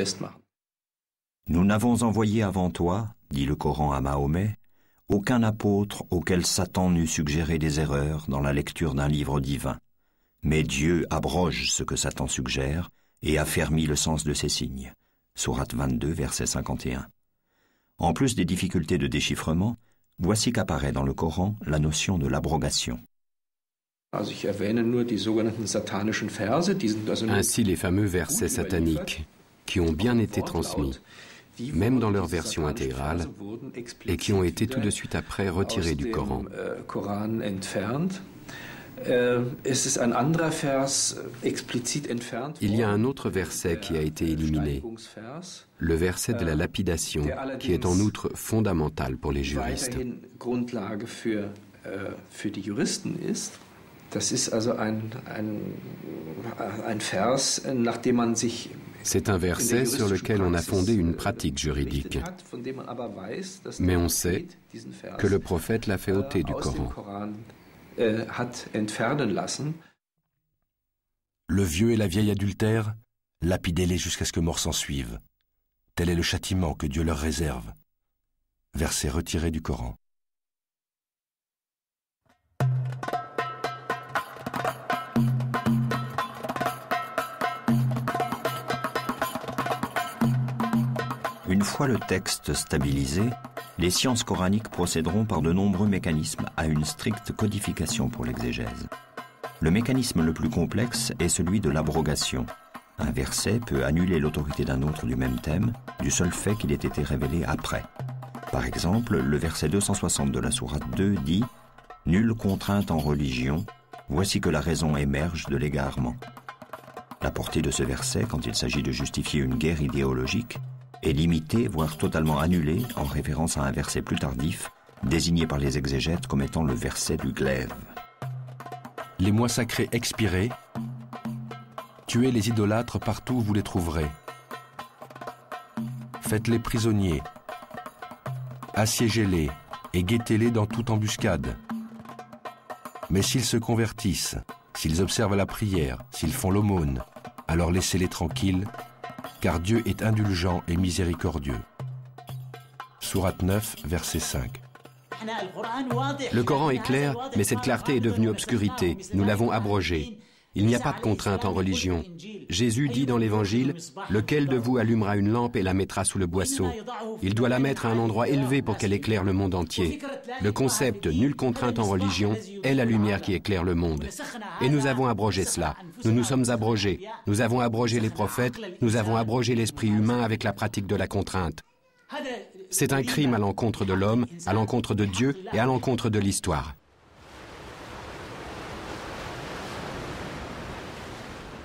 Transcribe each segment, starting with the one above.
festmachen. Nous n'avons envoyé avant toi, dit le Coran à Mahomet, aucun apôtre auquel Satan n'eût suggéré des erreurs dans la lecture d'un livre divin. Mais Dieu abroge ce que Satan suggère et affermit le sens de ses signes. Sourate 22, verset 51. En plus des difficultés de déchiffrement, voici qu'apparaît dans le Coran la notion de l'abrogation. Ainsi les fameux versets sataniques, qui ont bien été transmis, même dans leur version intégrale, et qui ont été tout de suite après retirés du Coran. Il y a un autre verset qui a été éliminé, le verset de la lapidation, qui est en outre fondamental pour les juristes. C'est un verset sur lequel on a fondé une pratique juridique. Mais on sait que le prophète l'a fait ôter du Coran. Le vieux et la vieille adultère, lapidez-les jusqu'à ce que mort s'en suive. Tel est le châtiment que Dieu leur réserve. Verset retiré du Coran. Une fois le texte stabilisé, les sciences coraniques procéderont par de nombreux mécanismes à une stricte codification pour l'exégèse. Le mécanisme le plus complexe est celui de l'abrogation. Un verset peut annuler l'autorité d'un autre du même thème, du seul fait qu'il ait été révélé après. Par exemple, le verset 260 de la sourate 2 dit « Nulle contrainte en religion, voici que la raison émerge de l'égarement ». La portée de ce verset, quand il s'agit de justifier une guerre idéologique, est limitée, voire totalement annulée, en référence à un verset plus tardif, désigné par les exégètes comme étant le verset du glaive. Les mois sacrés expirés, tuez les idolâtres partout où vous les trouverez. Faites-les prisonniers, assiégez-les et guettez-les dans toute embuscade. Mais s'ils se convertissent, s'ils observent la prière, s'ils font l'aumône, alors laissez-les tranquilles, car Dieu est indulgent et miséricordieux. Sourate 9, verset 5. Le Coran est clair, mais cette clarté est devenue obscurité. Nous l'avons abrogé. Il n'y a pas de contrainte en religion. Jésus dit dans l'Évangile, « Lequel de vous allumera une lampe et la mettra sous le boisseau ? Il doit la mettre à un endroit élevé pour qu'elle éclaire le monde entier. » Le concept « nulle contrainte en religion » est la lumière qui éclaire le monde. Et nous avons abrogé cela. Nous nous sommes abrogés. Nous avons abrogé les prophètes. Nous avons abrogé l'esprit humain avec la pratique de la contrainte. C'est un crime à l'encontre de l'homme, à l'encontre de Dieu et à l'encontre de l'histoire.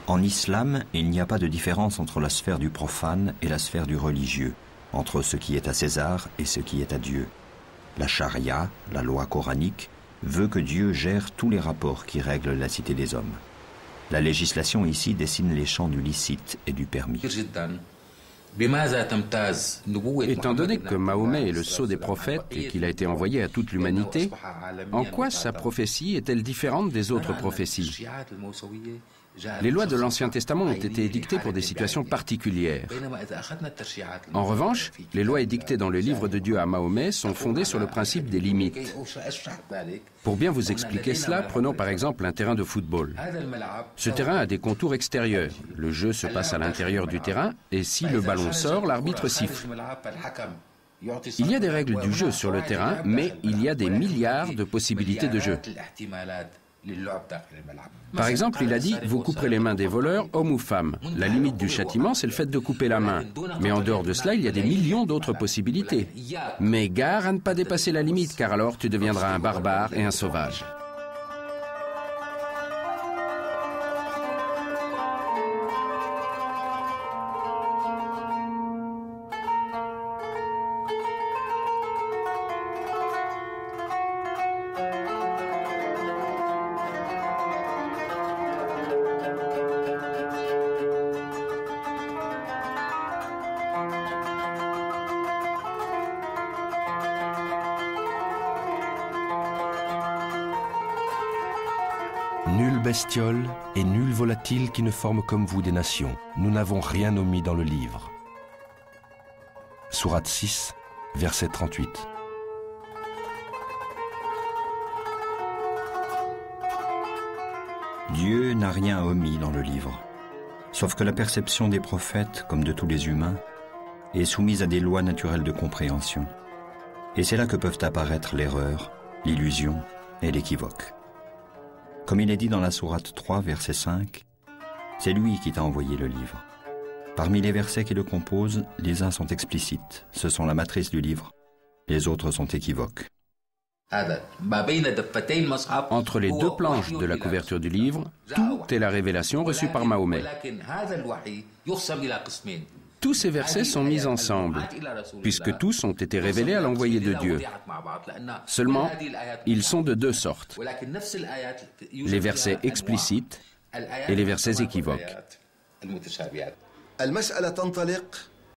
En islam, il n'y a pas de différence entre la sphère du profane et la sphère du religieux, entre ce qui est à César et ce qui est à Dieu. La charia, la loi coranique, veut que Dieu gère tous les rapports qui règlent la cité des hommes. La législation ici dessine les champs du licite et du permis. Étant donné que Mahomet est le sceau des prophètes et qu'il a été envoyé à toute l'humanité, en quoi sa prophétie est-elle différente des autres prophéties ? Les lois de l'Ancien Testament ont été édictées pour des situations particulières. En revanche, les lois édictées dans le livre de Dieu à Mahomet sont fondées sur le principe des limites. Pour bien vous expliquer cela, prenons par exemple un terrain de football. Ce terrain a des contours extérieurs. Le jeu se passe à l'intérieur du terrain et si le ballon sort, l'arbitre siffle. Il y a des règles du jeu sur le terrain, mais il y a des milliards de possibilités de jeu. Par exemple, il a dit « Vous couperez les mains des voleurs, hommes ou femmes ». La limite du châtiment, c'est le fait de couper la main. Mais en dehors de cela, il y a des millions d'autres possibilités. Mais gare à ne pas dépasser la limite, car alors tu deviendras un barbare et un sauvage. Nulle bestiole et nul volatile qui ne forme comme vous des nations. Nous n'avons rien omis dans le livre. Sourate 6, verset 38. Dieu n'a rien omis dans le livre, sauf que la perception des prophètes, comme de tous les humains, est soumise à des lois naturelles de compréhension. Et c'est là que peuvent apparaître l'erreur, l'illusion et l'équivoque. Comme il est dit dans la sourate 3, verset 5, c'est lui qui t'a envoyé le livre. Parmi les versets qui le composent, les uns sont explicites, ce sont la matrice du livre, les autres sont équivoques. Entre les deux planches de la couverture du livre, tout est la révélation reçue par Mahomet. Tous ces versets sont mis ensemble, puisque tous ont été révélés à l'envoyé de Dieu. Seulement, ils sont de deux sortes, les versets explicites et les versets équivoques. المسألة تنطلق